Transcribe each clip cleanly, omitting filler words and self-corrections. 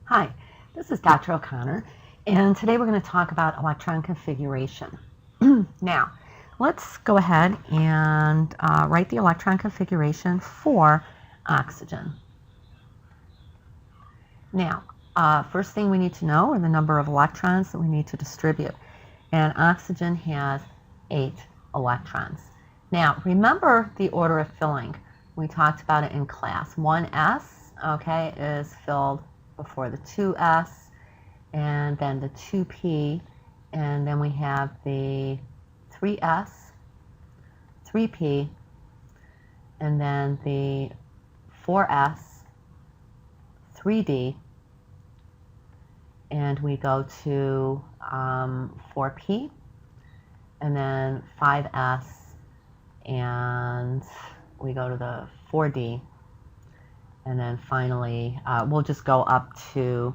Hi, this is Dr. O'Connor, and today we're going to talk about electron configuration. Now, let's go ahead and write the electron configuration for oxygen. Now, first thing we need to know are the number of electrons that we need to distribute. And oxygen has 8 electrons. Now, remember the order of filling. We talked about it in class. 1s, okay, is filled before the 2s, and then the 2p, and then we have the 3s, 3p, and then the 4s, 3d, and we go to 4p, and then 5s, and we go to the 4d, and then finally we'll just go up to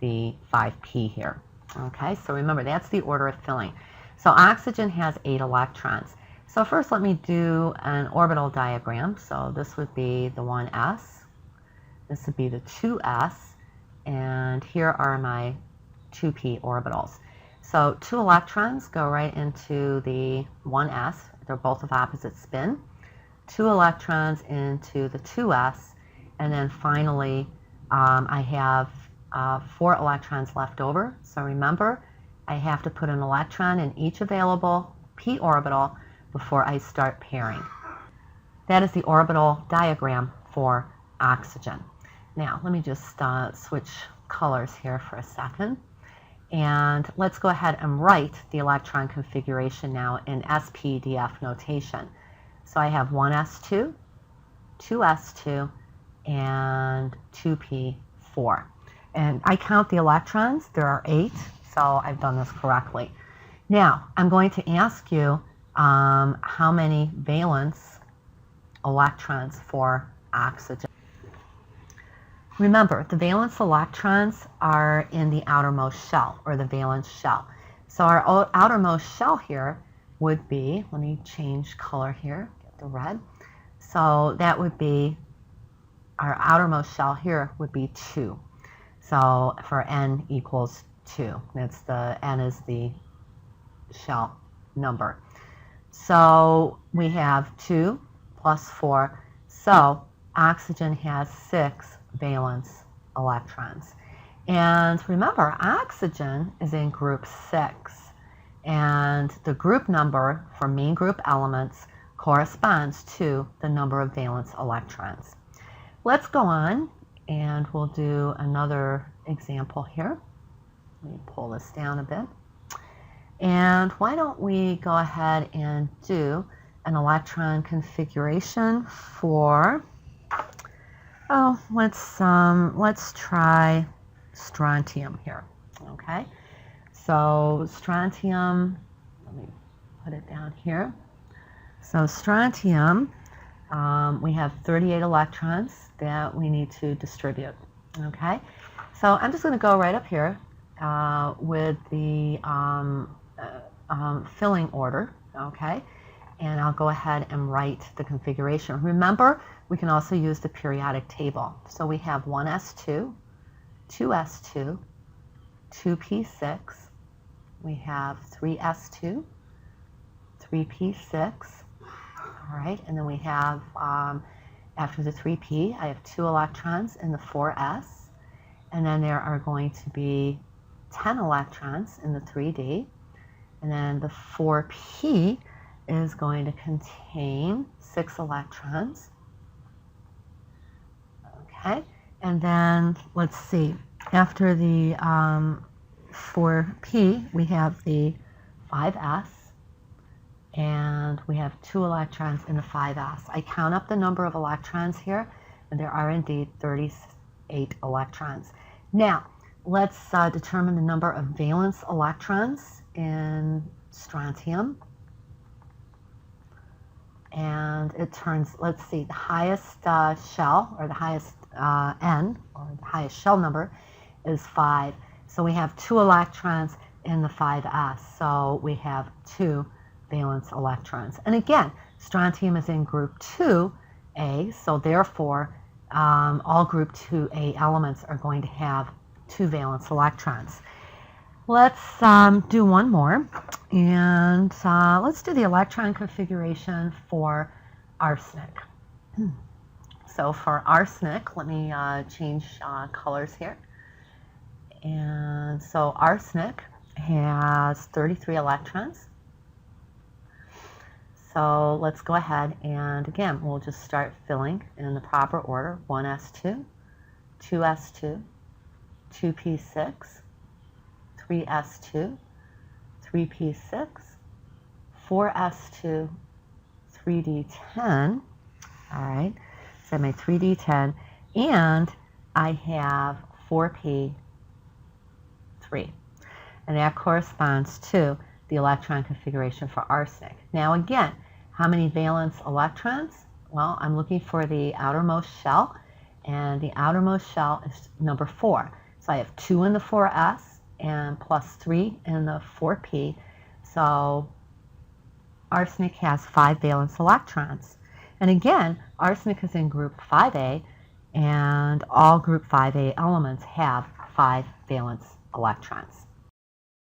the 5p here. Okay, so remember that's the order of filling. So oxygen has 8 electrons. So first let me do an orbital diagram. So this would be the 1s, this would be the 2s, and here are my 2p orbitals. So 2 electrons go right into the 1s, they're both of opposite spin. 2 electrons into the 2s, and then finally I have 4 electrons left over. So remember, I have to put an electron in each available p orbital before I start pairing. That is the orbital diagram for oxygen. Now let me just switch colors here for a second, and let's go ahead and write the electron configuration now in SPDF notation. So I have 1s2, 2s2, and 2p4. And I count the electrons. There are 8, so I've done this correctly. Now, I'm going to ask you how many valence electrons for oxygen. Remember, the valence electrons are in the outermost shell, or the valence shell. So our outermost shell here would be, let me change color here, get the red. So that would be, our outermost shell here would be 2. So for n equals 2, that's the, n is the shell number. So we have 2 plus 4, so oxygen has 6 valence electrons. And remember, oxygen is in group 6, and the group number for main group elements corresponds to the number of valence electrons. Let's go on and we'll do another example here. Let me pull this down a bit. And why don't we go ahead and do an electron configuration for, oh, let's try strontium here. Okay, so strontium, let me put it down here. So strontium, we have 38 electrons that we need to distribute. Okay, so I'm just going to go right up here with the filling order. Okay, and I'll go ahead and write the configuration. Remember, we can also use the periodic table. So we have 1s2, 2s2, 2p6, we have 3s2, 3p6. All right, and then we have, after the 3p, I have 2 electrons in the 4s, and then there are going to be 10 electrons in the 3d, and then the 4p is going to contain 6 electrons. Okay, and then let's see, after the 4p, we have the 5s, and we have 2 electrons in the 5s. I count up the number of electrons here, and there are indeed 38 electrons. Now, let's determine the number of valence electrons in strontium. And it turns, let's see, the highest shell, or the highest n, or the highest shell number, is 5. So we have 2 electrons in the 5s, so we have 2 valence electrons. And again, strontium is in group 2A, so therefore all group 2A elements are going to have 2 valence electrons. Let's do one more, and let's do the electron configuration for arsenic. So for arsenic, let me change colors here. And so arsenic has 33 electrons. So let's go ahead and again, we'll just start filling in the proper order. 1s2, 2s2, 2p6, 3s2, 3p6, 4s2, 3d10. All right, so my 3d10, and I have 4p3. And that corresponds to the electron configuration for arsenic. Now again, how many valence electrons? Well, I'm looking for the outermost shell, and the outermost shell is number 4. So I have 2 in the 4s and plus 3 in the 4p. So arsenic has 5 valence electrons. And again, arsenic is in group 5a, and all group 5a elements have 5 valence electrons.